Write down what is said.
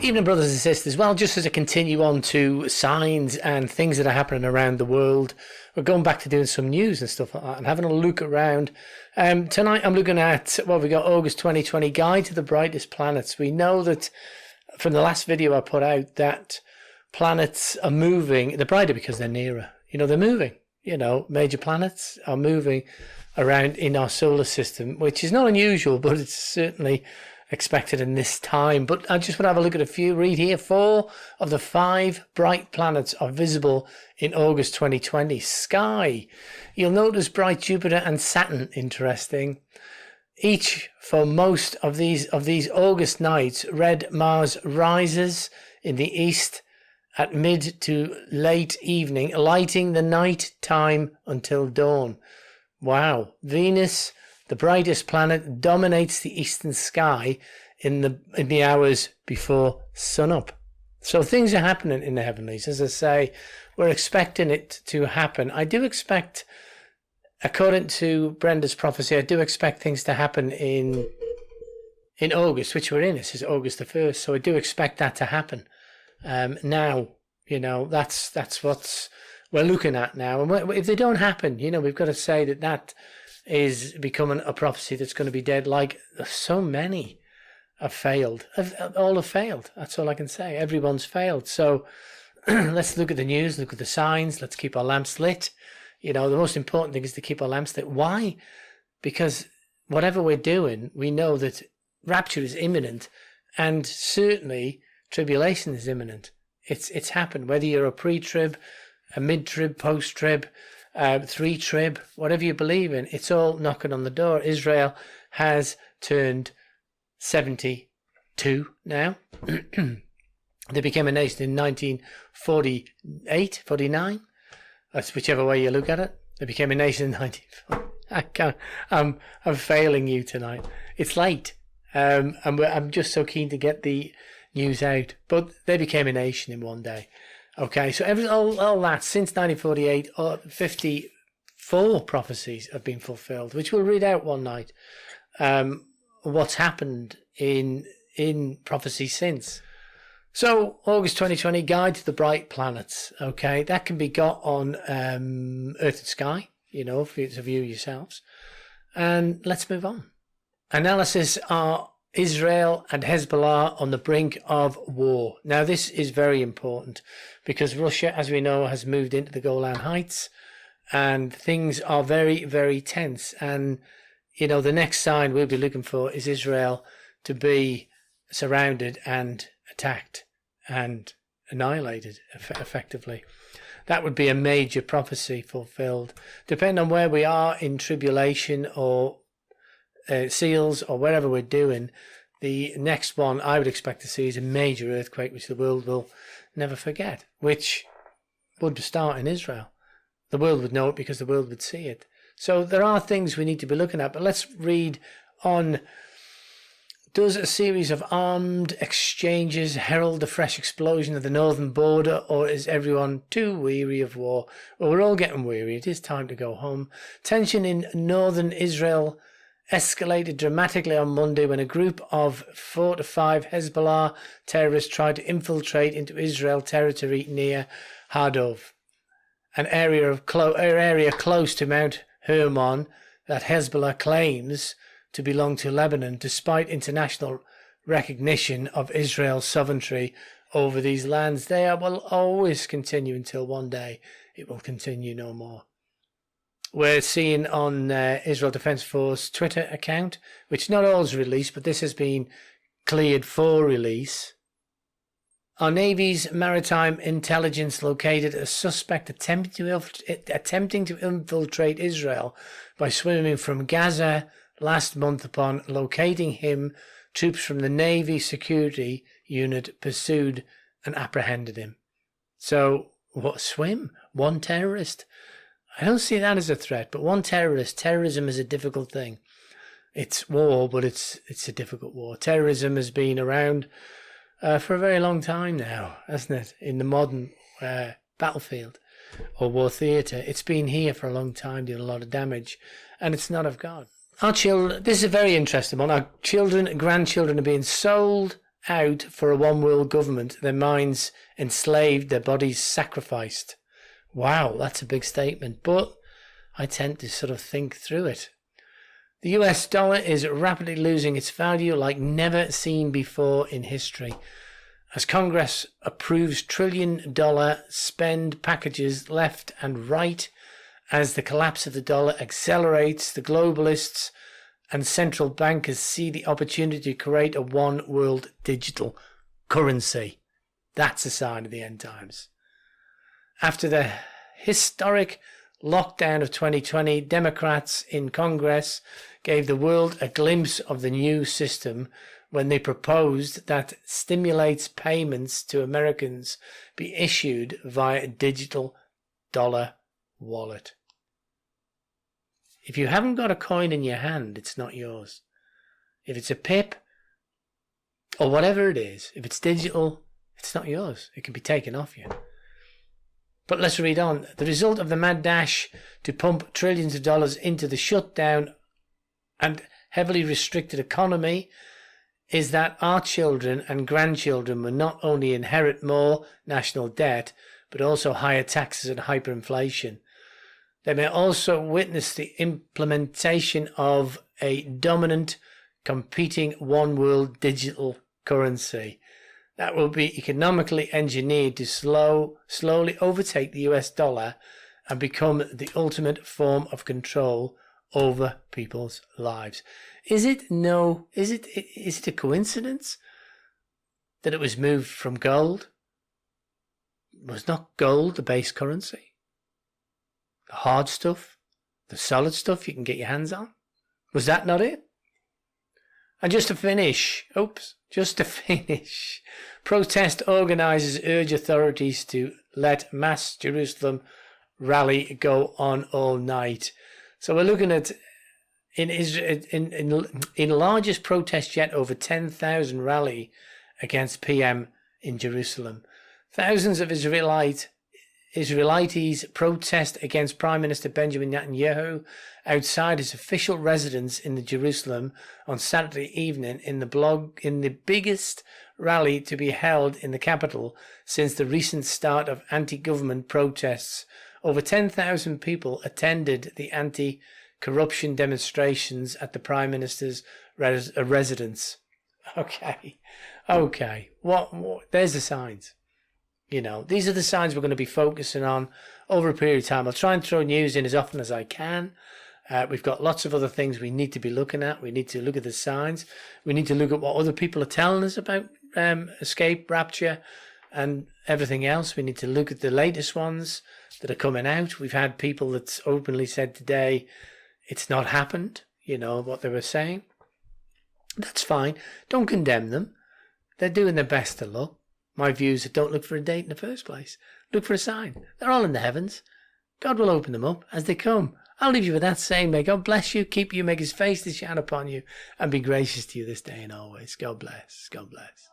Evening, brothers and sisters. Well, just as a continue on to signs and things that are happening around the world, we're going back to doing some news and stuff like that and having a look around. Tonight I'm looking at, well, we got August 2020 Guide to the Brightest Planets. We know that from the last video I put out that planets are moving. They're brighter because they're nearer. They're moving. Major planets are moving around in our solar system, which is not unusual, but it's certainly expected in this time. But I just want to have a look at a few. Read here. 4 of the 5 bright planets are visible in August 2020 sky. You'll notice bright Jupiter and Saturn. Interesting. Each for most of these August nights, red Mars rises in the east at mid to late evening, lighting the night time until dawn. Wow. Venus, the brightest planet, dominates the eastern sky in the hours before sunup. So things are happening in the heavenlies. As I say, we're expecting it to happen. I do expect, according to Brenda's prophecy, I do expect things to happen in August, which we're in. This is August the 1st, so I do expect that to happen. Now, that's what we're looking at now. And if they don't happen, we've got to say that is becoming a prophecy that's going to be dead. Like so many have failed. All have failed. That's all I can say. Everyone's failed. So let's look at the news, look at the signs. Let's keep our lamps lit. The most important thing is to keep our lamps lit. Why? Because whatever we're doing, we know that rapture is imminent, and certainly tribulation is imminent. It's happened. Whether you're a pre-trib, a mid-trib, post-trib, 3-trib, whatever you believe in, it's all knocking on the door. Israel has turned 72 now. They became a nation in 1948, 49. That's whichever way you look at it. They became a nation in 1940. I'm failing you tonight. It's late. I'm just so keen to get the news out. But they became a nation in one day. Okay, so all that since 1948, 54 prophecies have been fulfilled, which we'll read out one night. What's happened in prophecy since. So August 2020 Guide to the Bright Planets. Okay, that can be got on Earth and Sky. For you to view yourselves. And let's move on. Analysis are Israel and Hezbollah on the brink of war. Now, this is very important because Russia, as we know, has moved into the Golan Heights and things are very, very tense. And, the next sign we'll be looking for is Israel to be surrounded and attacked and annihilated effectively. That would be a major prophecy fulfilled. Depending on where we are in tribulation or seals or wherever we're doing, the next one I would expect to see is a major earthquake which the world will never forget, which would start in Israel. The world would know it because the world would see it. So there are things we need to be looking at, but let's read on. Does a series of armed exchanges herald the fresh explosion of the northern border, or is everyone too weary of war? Well, we're all getting weary. It is time to go home. Tension in northern Israel escalated dramatically on Monday when a group of 4 to 5 Hezbollah terrorists tried to infiltrate into Israel territory near Hardov, an area close to Mount Hermon that Hezbollah claims to belong to Lebanon, despite international recognition of Israel's sovereignty over these lands. They will always continue until one day it will continue no more. We're seeing on Israel Defense Force Twitter account, which not all is released, but this has been cleared for release. Our Navy's maritime intelligence located a suspect attempting to infiltrate Israel by swimming from Gaza last month. Upon locating him, troops from the Navy security unit pursued and apprehended him. So, what, swim? One terrorist? I don't see that as a threat, but one terrorist. Terrorism is a difficult thing. It's war, but it's a difficult war. Terrorism has been around for a very long time now, hasn't it? In the modern battlefield or war theatre. It's been here for a long time, doing a lot of damage, and it's not of God. Our children, this is a very interesting one. Our children and grandchildren are being sold out for a one world government, their minds enslaved, their bodies sacrificed. Wow, that's a big statement, but I tend to sort of think through it. The US dollar is rapidly losing its value like never seen before in history. As Congress approves trillion-dollar spend packages left and right, as the collapse of the dollar accelerates, the globalists and central bankers see the opportunity to create a one-world digital currency. That's a sign of the end times. After the historic lockdown of 2020, Democrats in Congress gave the world a glimpse of the new system when they proposed that stimulates payments to Americans be issued via a digital dollar wallet. If you haven't got a coin in your hand, it's not yours. If it's a pip or whatever it is, if it's digital, it's not yours. It can be taken off you. But let's read on. The result of the mad dash to pump trillions of dollars into the shutdown and heavily restricted economy is that our children and grandchildren will not only inherit more national debt, but also higher taxes and hyperinflation. They may also witness the implementation of a dominant, competing one-world digital currency that will be economically engineered to slowly overtake the US dollar and become the ultimate form of control over people's lives. Is it a coincidence that it was moved from gold? Was not gold the base currency? The hard stuff, the solid stuff you can get your hands on? Was that not it? And just to finish, protest organisers urge authorities to let mass Jerusalem rally go on all night. So we're looking at in largest protest yet, over 10,000 rally against PM in Jerusalem. Thousands of Israelites protest against Prime Minister Benjamin Netanyahu outside his official residence in the Jerusalem on Saturday evening in the biggest rally to be held in the capital since the recent start of anti-government protests. Over 10,000 people attended the anti-corruption demonstrations at the Prime Minister's residence. Okay. What? There's the signs. You know, these are the signs we're going to be focusing on over a period of time. I'll try and throw news in as often as I can. We've got lots of other things we need to be looking at. We need to look at the signs. We need to look at what other people are telling us about escape, rapture, and everything else. We need to look at the latest ones that are coming out. We've had people that's openly said today it's not happened, you know, what they were saying. That's fine. Don't condemn them. They're doing their best to look. My view is that don't look for a date in the first place. Look for a sign. They're all in the heavens. God will open them up as they come. I'll leave you with that saying, may God bless you, keep you, make his face to shine upon you, and be gracious to you this day and always. God bless. God bless.